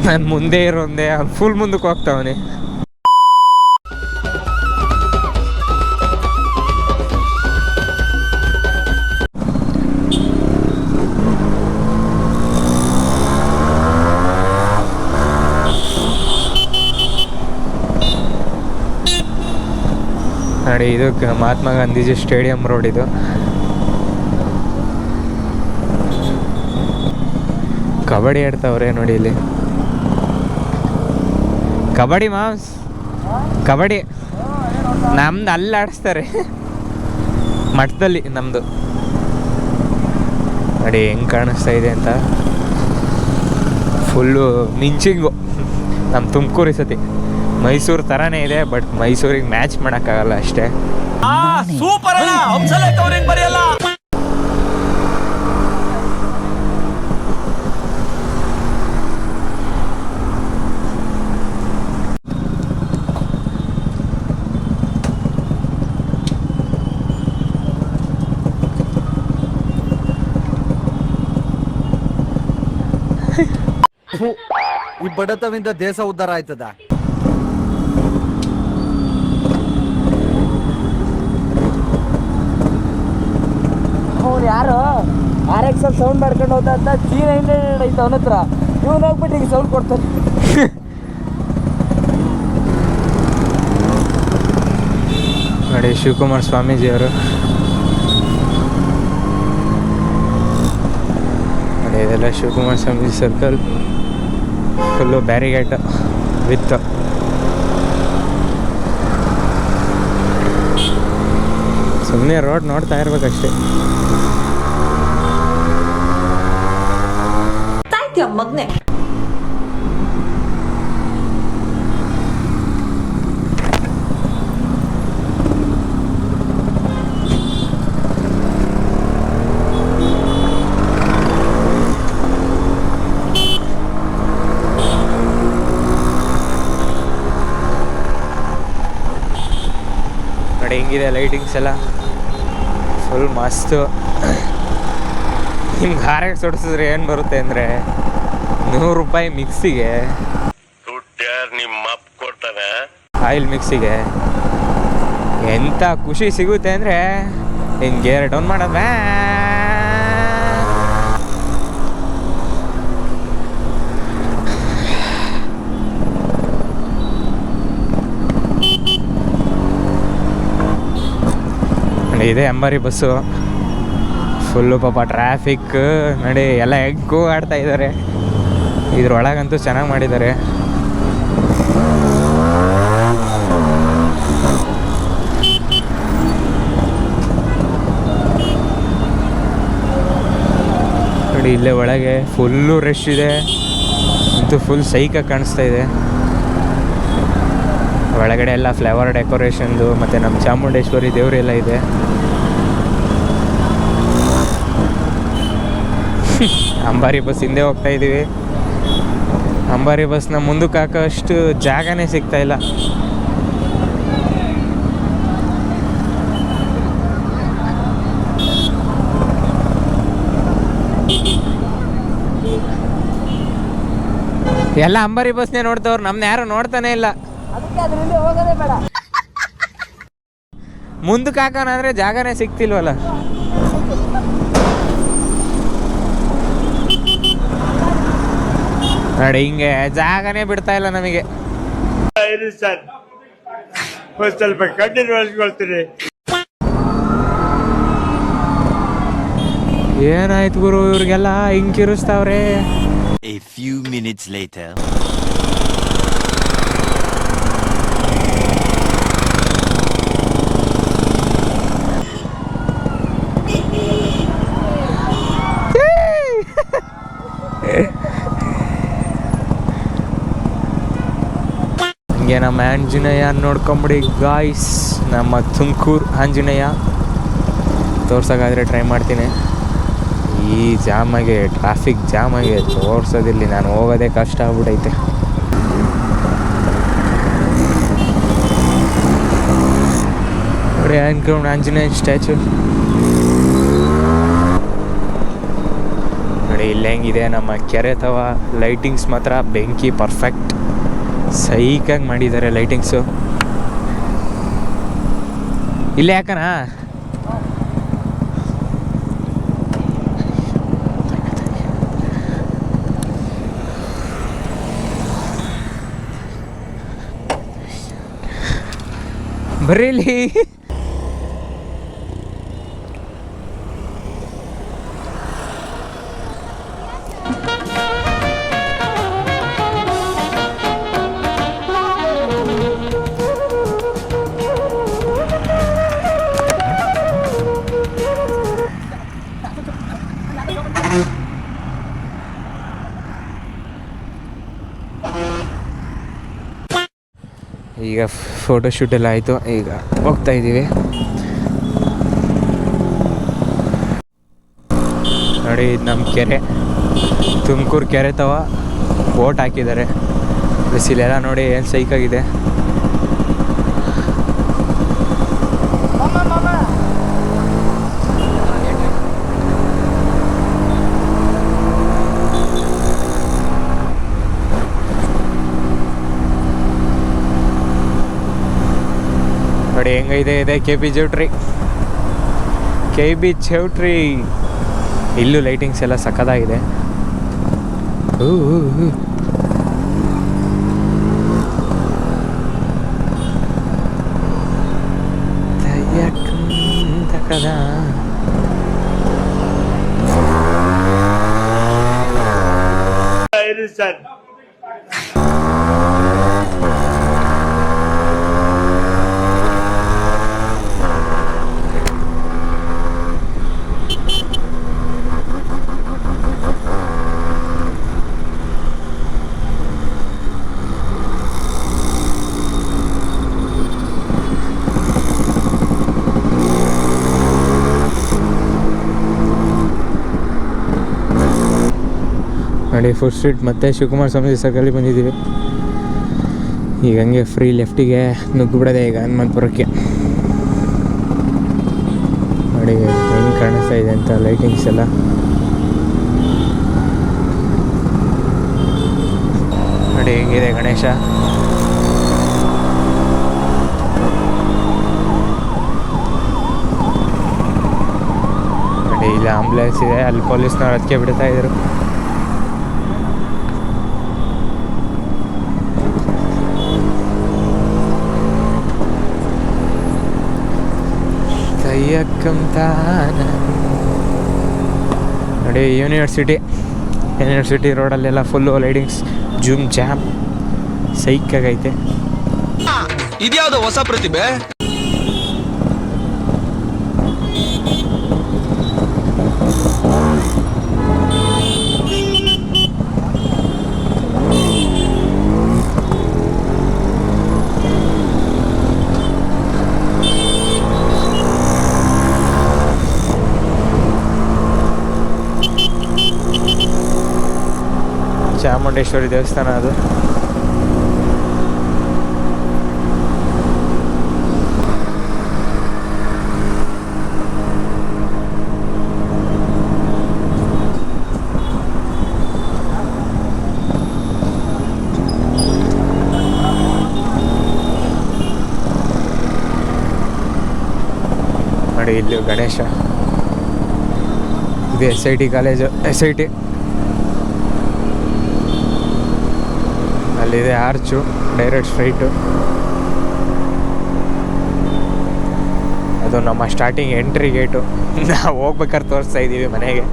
ನಾನು ಮುಂದೆ ಇರೋಂದೆ ಫುಲ್ ಮುಂದಕ್ಕೆ ಹೋಗ್ತಾವನೆ. ನೋಡಿ ಇದು ಮಹಾತ್ಮ ಗಾಂಧೀಜಿ ಸ್ಟೇಡಿಯಂ ರೋಡ್. ಇದು ಕಬಡ್ಡಿ ಆಡ್ತಾವ್ರೆ ನೋಡಿ ಇಲ್ಲಿ. ಕಬಡ್ಡಿ ಮಾಮ್ಸ್, ಕಬಡ್ಡಿ ನಮ್ದು ಅಲ್ಲಿ ಆಡಿಸ್ತಾರೆ ಮಠದಲ್ಲಿ ನಮ್ಮದು. ನೋಡಿ ಹೆಂಗೆ ಕಾಣಿಸ್ತಾ ಇದೆ ಅಂತ. ಫುಲ್ಲು ಮಿಂಚಿಂಗು. ನಮ್ಮ ತುಮಕೂರು ಈ ಸತಿ ಮೈಸೂರು ಥರನೇ ಇದೆ, ಬಟ್ ಮೈಸೂರಿಗೆ ಮ್ಯಾಚ್ ಮಾಡೋಕ್ಕಾಗಲ್ಲ ಅಷ್ಟೇ. ಸೂಪರ್ ಬರೆಯಲ್ಲ. ಈ ಬಡತವಿಂದ ದೇಶ ಉದ್ಧಾರ ಆಯ್ತದ. ಅವ್ನು ಯಾರು RX ಸೌಂಡ್ ಮಾಡ್ಕೊಂಡು ಹೋದ ಅಂತ G900 ಐತೆ ಅವನ ಹತ್ರ. ಇವನು ಹೋಗ್ಬಿಟ್ಟು ಈಗ ಸೌಂಡ್ ಕೊಡ್ತಾನೆ. ನೋಡಿ ಶಿವಕುಮಾರ ಸ್ವಾಮೀಜಿಯವರು. ನೋಡಿ ಇದೆಲ್ಲ Shivakumara Swamiji circle. Full barricade with ಸುಮ್ಮನೆ ರೋಡ್ ನೋಡ್ತಾ ಇರ್ಬೇಕಷ್ಟೇ. ಮಗ್ನೆ ನೋಡಿ ಹೆಂಗಿದೆ ಲೈಟಿಂಗ್ಸ್ ಎಲ್ಲ ಫುಲ್ ಮಸ್ತು. ನಿಮ್ಗೆ ಹಾರಕ್ಕೆ ಸುಡಿಸಿದ್ರೆ ಏನು ಬರುತ್ತೆ ಅಂದರೆ 100 ರೂಪಾಯಿ ಮಿಕ್ಸಿಗೆ, ಆಯಿಲ್ ಮಿಕ್ಸಿಗೆ ಎಂಥ ಖುಷಿ ಸಿಗುತ್ತೆ ಅಂದರೆ ಹಿಂಗೆ ಗೇರ್ ಡೌನ್ ಮಾಡೋದ. ಇದೆ ಅಂಬಾರಿ ಬಸ್ಸು. ಫುಲ್ಲು ಪಾಪ ಟ್ರಾಫಿಕ್ ನೋಡಿ ಎಲ್ಲ ಹೆಗ್ಗೂ ಆಡ್ತಾ ಇದ್ದಾರೆ. ಇದ್ರೊಳಗಂತೂ ಚೆನ್ನಾಗಿ ಮಾಡಿದ್ದಾರೆ. ನೋಡಿ ಇಲ್ಲೇ ಒಳಗೆ ಫುಲ್ಲು ರಶ್ ಇದೆ ಅಂತೂ ಫುಲ್ ಸೈಕಾಗಿ ಕಾಣಿಸ್ತಾ ಇದೆ. ಒಳಗಡೆ ಎಲ್ಲ ಫ್ಲವರ್ ಡೆಕೋರೇಷನ್ದು ಮತ್ತು ನಮ್ಮ ಚಾಮುಂಡೇಶ್ವರಿ ದೇವರೆಲ್ಲ ಇದೆ. ಅಂಬಾರಿ ಬಸ್ ಹಿಂದೆ ಹೋಗ್ತಾ ಇದ್ದೀವಿ. ಅಂಬಾರಿ ಬಸ್ನ ಮುಂದಕ್ಕೆ ಹಾಕೋಷ್ಟು ಜಾಗನೇ ಸಿಗ್ತಾ ಇಲ್ಲ. ಎಲ್ಲ ಅಂಬಾರಿ ಬಸ್ನೇ ನೋಡ್ತವ್ರು, ನಮ್ನ ಯಾರು ನೋಡ್ತಾನೆ ಇಲ್ಲ. ಮುಂದಕ್ಕೆ ಹಾಕೋಣ ಅಂದ್ರೆ ಜಾಗನೇ ಸಿಗ್ತಿಲ್ವಲ್ಲ. ನೋಡಿ ಹಿಂಗೆ ಜಾಗನೇ ಬಿಡ್ತಾ ಇಲ್ಲ ನಮಗೆ. ಸ್ವಲ್ಪ ಕಣ್ಣಿನ ಒಳಸ್ಕೊಳ್ತೀನಿ. ಏನಾಯ್ತು ಗುರು ಇವ್ರಿಗೆಲ್ಲ ಹಿಂಗ್ ಕಿರಿಸ್ತಾವ್ರೆ. A few minutes later. ಹಿಂಗೆ ನಮ್ಮ ಆಂಜನೇಯ ನೋಡ್ಕೊಂಬಿಡಿ ಗಾಯ್ಸ್. ನಮ್ಮ ತುಮಕೂರು ಆಂಜನೇಯ ತೋರ್ಸೋಕ್ಕಾದರೆ ಟ್ರೈ ಮಾಡ್ತೀನಿ. ಈ ಜಾಮಾಗೆ ಟ್ರಾಫಿಕ್ ಜಾಮಾಗೆ ತೋರ್ಸೋದಿಲ್ಲಿ ನಾನು ಹೋಗೋದೇ ಕಷ್ಟ ಆಗ್ಬಿಟ್ಟೈತೆ. ನೋಡಿ ಆಂಜನೇಯ ಸ್ಟ್ಯಾಚು ನೋಡಿ ನೋಡಿ ಇಲ್ಲಿ ಹೆಂಗಿದೆ ನಮ್ಮ ಕೆರೆ ತವ ಲೈಟಿಂಗ್ಸ್ ಮಾತ್ರ ಬೆಂಕಿ ಪರ್ಫೆಕ್ಟ್ ಸೈಕಾಗಿ ಮಾಡಿದ್ದಾರೆ ಲೈಟಿಂಗ್ಸು. ಇಲ್ಲೇ ಯಾಕನ ಬರ್ರಿ ಇಲ್ಲಿ. ಈಗ ಫೋಟೋಶೂಟ್ ಎಲ್ಲ ಆಯಿತು, ಈಗ ಹೋಗ್ತಾ ಇದ್ದೀವಿ. ನೋಡಿ ಇದು ನಮ್ಮ ಕೆರೆ, ತುಮಕೂರು ಕೆರೆ ತವ ಬೋಟ್ ಹಾಕಿದ್ದಾರೆ. ಬಿಸಿಲೆಲ್ಲ ನೋಡಿ ಏನು ಸೈಕಾಗಿದೆ. ನೋಡಿ ಹೆಂಗೈತೆ ಇದೆ ಕೆ ಬಿ ಚೌಟ್ರಿ. ಇಲ್ಲೂ ಲೈಟಿಂಗ್ಸ್ ಎಲ್ಲ ಸಕ್ಕತ್ತಾಗಿದೆ. ಸರ್ ನೋಡಿ ಫುಡ್ ಸ್ಟ್ರೀಟ್ ಮತ್ತು ಶಿವಕುಮಾರ ಸ್ವಾಮಿ ಸರ್ಕಲ್ಲಿ ಬಂದಿದ್ದೀವಿ. ಈಗ ಹಂಗೆ ಫ್ರೀ ಲೆಫ್ಟಿಗೆ ನುಗ್ಗಿಬಿಡೋದೆ ಈಗ ಹನುಮಂತಪುರಕ್ಕೆ. ನೋಡಿ ಹೆಂಗೆ ಕಾಣಿಸ್ತಾ ಇದೆ ಅಂತ ಲೈಟಿಂಗ್ಸ್ ಎಲ್ಲ. ನೋಡಿ ಹೆಂಗಿದೆ ಗಣೇಶ. ನೋಡಿ ಇಲ್ಲಿ ಆಂಬುಲೆನ್ಸ್ ಇದೆ, ಅಲ್ಲಿ ಪೊಲೀಸ್ನವ್ರು ಅದಕ್ಕೆ ಬಿಡ್ತಾ ಇದ್ರು. ನೋಡಿ ಯೂನಿವರ್ಸಿಟಿ ರೋಡಲ್ಲೆಲ್ಲ ಫುಲ್ಲು ಲೈಟಿಂಗ್ಸ್ ಜೂಮ್ ಜಾಮ್ ಸೈಕಾಗೈತೆ. ಇದ್ಯಾವುದೋ ಹೊಸ ಪ್ರತಿಭೆ. ಚಾಮುಂಡೇಶ್ವರಿ ದೇವಸ್ಥಾನ ಅದು. ನೋಡಿ ಇಲ್ಲಿ ಗಣೇಶ. ಇದು SIT ಕಾಲೇಜು, SIT. ಅಲ್ಲಿದೆ ಆರ್ಚು, ಡೈರೆಕ್ಟ್ ಸ್ಟ್ರೈಟು. ಅದು ನಮ್ಮ ಸ್ಟಾರ್ಟಿಂಗ್ ಎಂಟ್ರಿ ಗೇಟು. ನಾವು ಹೋಗ್ಬೇಕಾದ್ರೆ ತೋರಿಸ್ತಾ ಇದ್ದೀವಿ ಮನೆಗೆ.